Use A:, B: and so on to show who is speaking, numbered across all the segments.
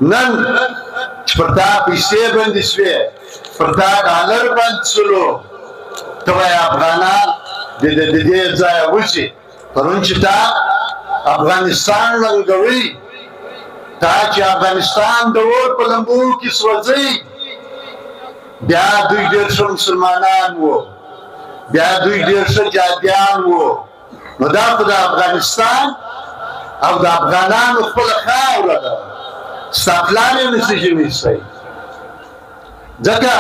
A: نن چې پر تا پیسې بندې شوې پر تا ډالر بند شولو ته وایې افغانان د دې ځایه وشي پرون چې تا افغانستان ړنګوي تا چې افغانستان د اور په لمبو کې سوځوي بیا دوی ډېر ښه مسلمانان وو بیا دوی ډېر ښه جادیان وو نو دا خو د افغانستان او د افغانانو خپله خاوره ده ستا پلار یې نشي ژغورلی ځکه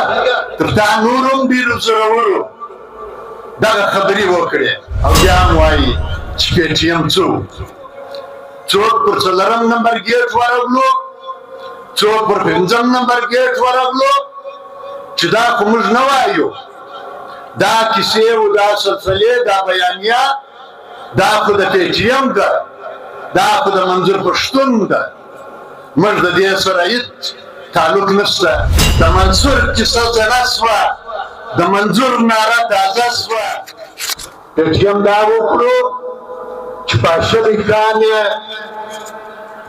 A: تر تا نور هم ډېرو زورورو دغه خبرې وکړې او بیا هم وایي چې پی ټي ایم څوک پر 4 نمبر ګیټ ورغلو څوک پر 5 نمبر ګیټ ورغلو چې دا خو موږ نه وایو دا کیسې او دا سلسلې دا بیانیه دا خو د پی ټي ایم ده دا خو د منظور پښتون ده موږ د دې سره هېڅ تعلق نشته د منصور کیسه زړه شوه د منظور ناره تازه شوه پی ټي ایم دا وکړو چې په 80 کال یې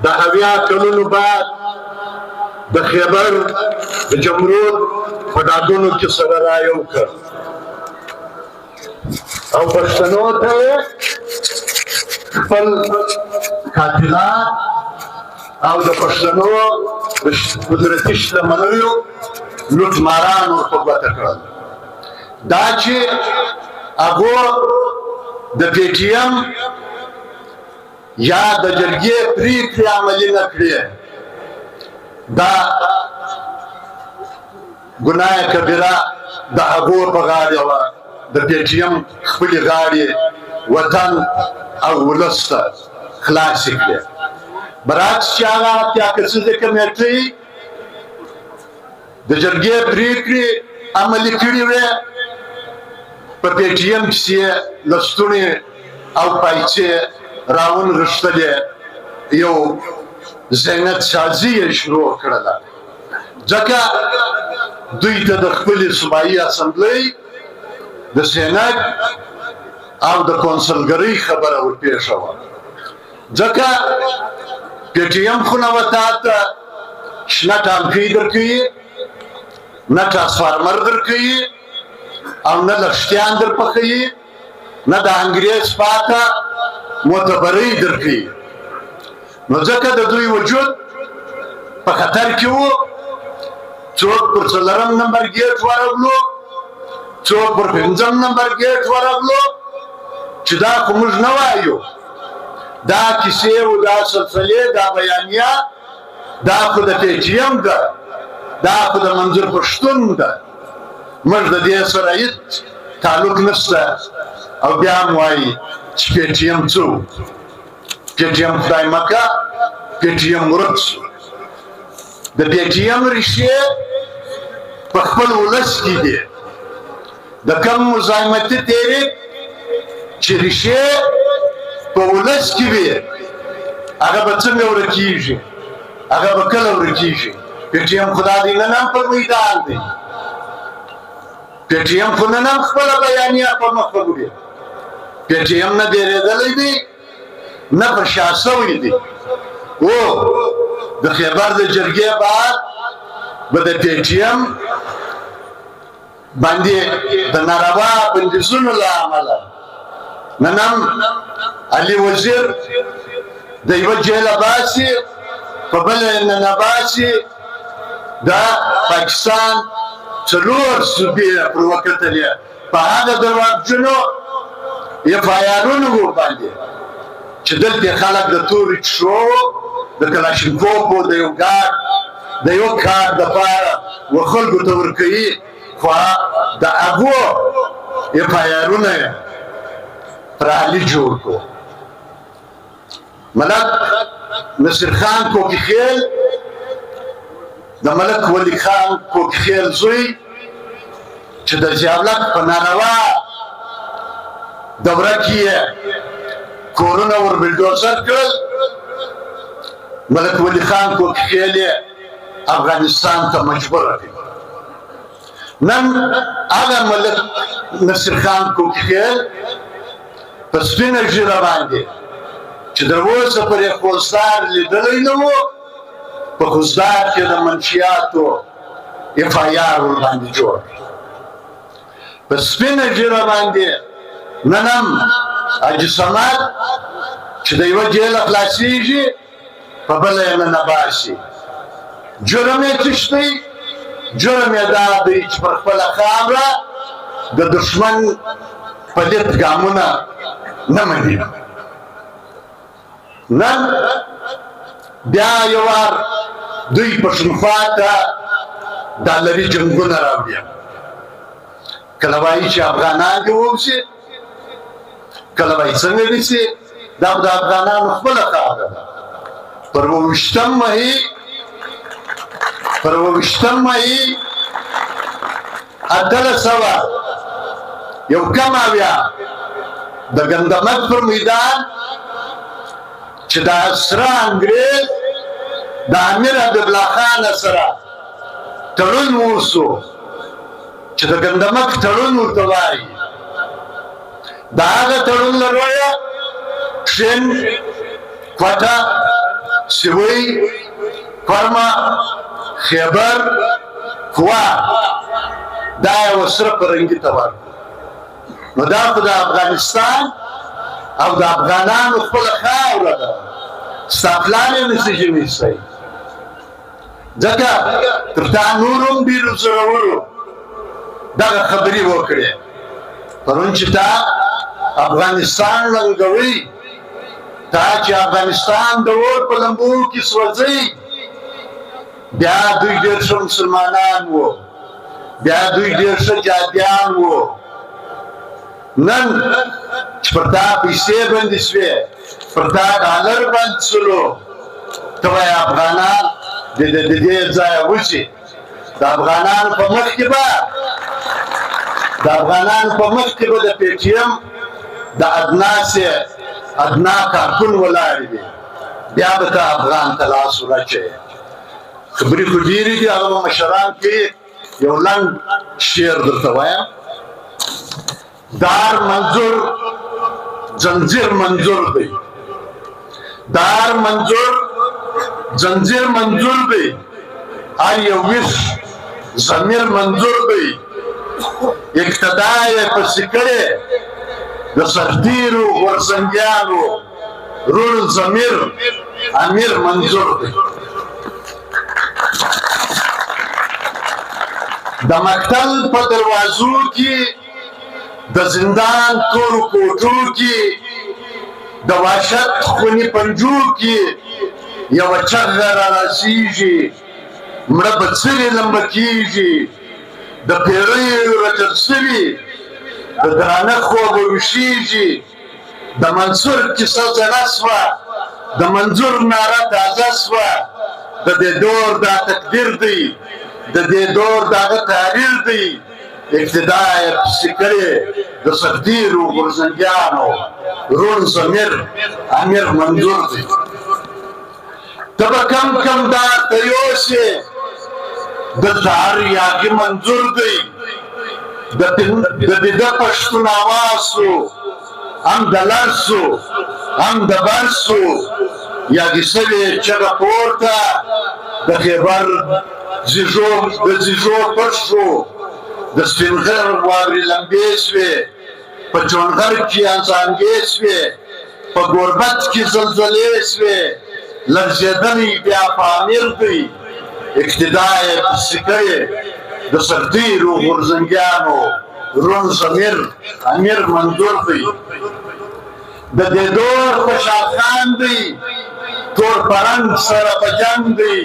A: د 70 کلونو بعد د خیبر د جمرود په ډاګونو کې سره رایه وکړ او پښتنو ته یې خپل قاتلان او د پښتنو د قدرتي شتمنیو لوټماران ورته ګوته کړل دا چې هغو د پی ټي ایم یا د جرګې پریکړې عملي نه کړې دا ګناه کبیره د هغو په غاړه وه د پی ټي ایم خپلې غاړې وطن او ولس ته خلاصې کړې برعکس چې هغه اتیا کسیزې کمیټې د جرګې پریکړې عملي کړې وې په پی ټي ایم پسې یې لستوڼې او پایڅې راونغښتلې یو زینت سازي یې شروع کړله ځکه دوی ته د خپلې صوبایي اسمبلۍ د سینټ او د کونسلګرۍ خبره ورپېښه وه ځکه پی ټي ایم خو نه به تا ته شنه ټانکۍ درکوي نه ټرانسفارمر درکوي او نه لښتیان درپخوي نه د انګریز پاته معتبرۍ درکوي نو ځکه د دوی وجود په خطر کې و څوک پر 4 نمبر ګیټ ورغلو څوک پر 5 نمبر ګیټ ورغلو چې دا خو موږ نه وایو دا کیسې او دا سلسلې دا بیانیه دا خو د پی ټي ایم ده دا خو د منظور پښتون ده موږ د دې سره هېڅ تعلق نشته او بیا هم وایي چې پی ټي ایم څوک پی ټي ایم خدای مکه پی ټي ایم ورک شو د پی ټي ایم ریښې په خپل ولس کې دي د کوم مزاحمتي تحریک چې ریښې په ولس کې وي هغه به څنګه ورکېږي هغه به کله ورکېږي پی ټي ایم خو دا دی نن هم په میدان دی پی ټي ایم خو نن هم خپله بیانیه پر مخ وړي پی ټي ایم نه ډېرېدلی دی نه په شا سوی دی او د خیبر د جرګې بعد به د پی ټي ایم باندې د ناروا بندیزونو له امله نن هم علي وزیر د یوه جیله باسي په بله یې ننباسي دا پاکستان 4 صوبې پر وکتلې په هغه درواغجنو اف آی آرونو باندې چې دلته خلک د تورې شو د کلاشینکوف د یو ګارد د یو کار دپاره و خلکو ته ورکوي خو د هغو اف آی آرونه یې پر علي جوړ کړو ملک نصیر خان کوکیخیل د ملک ولی خان کوکیخیل زوی چې د ضیاءالحق په ناروا دوره کې یې کورونه ور بلډوزر کړل ملک ولی خان کوکیخیل یې افغانستان ته مجبور کړ نن هغه ملک نصیر خان کوکیخیل په سپینه ږیره باندې چې د اوسه پرې خوستار لیدلی نه و په خوزدار کې د منشیاتو FIR ورباندې جوړ په سپینه ږیره باندې نن هم حاجي صمد چې د یوه جیله خلاصېږي په بله یې نه باسي جرم یې څه دی جرم یې دا دی چې پر خپله خاوره د دښمن پلیت ګامونه نه مني نن بیا یو وار دوی پښتونخوا ته ډالري جنګونه راوړي کله وایي چې افغانان دې ووځي کله وایي څنګه نیسي دا د افغانانو خپله خاوره ده پر 28 مۍ 1800 یو کم اویا د ګندمک پر میدان چې د سره انګریز د امیر حبیبالله خان سره تړون وشو چې د ګندمک تړون ورته وایي د هغه تړون له لویه شین کوټه سوی فرما خیبر کوا دا یو سره فرنګي ته ورکړو نو دا خو د افغانستان او د افغانانو خپله خاوره ده ستا پلان یې نشي جوړېدلی ځکه تر تا نور هم ډېرو زړورو دغه خبرې وکړې پرون چې تا افغانستان ړنګوئ تا چې افغانستان د اور په لمبو کې سوځئ بیا دوی ډېر ښه مسلمانان وو بیا دوی ډېر ښه جادیان وو نن چې پر تا پیسې بندې شوې پر تا ډالر بند شولو ته وایې افغانان د دې ځایه وشي د افغانانو په مخ کې به د PTM د ادنا کارکون ولاړې وي بیا به ته افغان ته لاس وراچوې خبرې خو ډېرې دي هغه به مشران کې یو لنډ شعر درته وایم دار منظور زنجیر منظور دی دار منظور زنجیر منظور دی هر یو ویش ضمیر منظور دی اقتدا یې پسې کړې د سختیرو غورځنګیانو رول ضمیر امیر منظور دی د مقتل په دروازو کې د زندان تورو کوټو کې د وحشت خوني پنجو کې یوه چغه رارسېږي مړه به څرې لمبه کېږي د پیریو رټل سوي د درانه خوبه ویښېږي د منصور کیسه زړه سوه د منظور ناره تازه سوه د دې دور دا تقدیر دی د دې دور دغه تحریر دی اقتدا یې پسې کړې د سختیرو غورځنګیانو روڼ ضمیر امیر منظور دی ته به کم دار ته یوسې دلته هر یاغي منظور دی د بیده پښتون آواز سو هم د لر سو هم د بر سو یاغي سوې چغه پورته د خیبر زیږو پټ شو د سپین غر واورې لمبې سوې په چونغر کې انسانګې سوې په ګوربت کې زلزلې سوې لړزېدلی بیا پامیر دی اقتدا یې پسې کړې د سختیرو غورځنګیانو روڼ ضمیر امیر منظور دی د دې دور خوشحال خان دی تور پرنګ سره په جنګ دی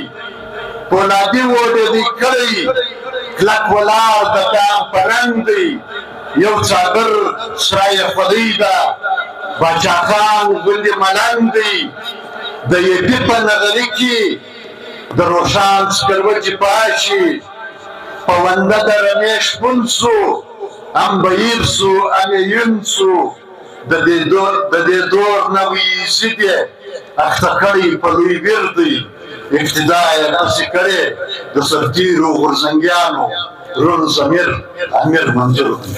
A: پولادي وډې دی کړی کلک ولاړ د کام پرنګ دی یو څادر سرای خولۍ ده باچا خان ګوندې ملنګ دی د یبي په نغري کې د روښان سکروټي پاشي پونده د رمیش پون سو هم بهیر سو هم یون سو د دې دور نوی زیدې اخته کړی په لوی ویر دی اقتدا یې پسې کړې د سختیرو غورځنګیانو روڼ ضمیر امیر منظور دی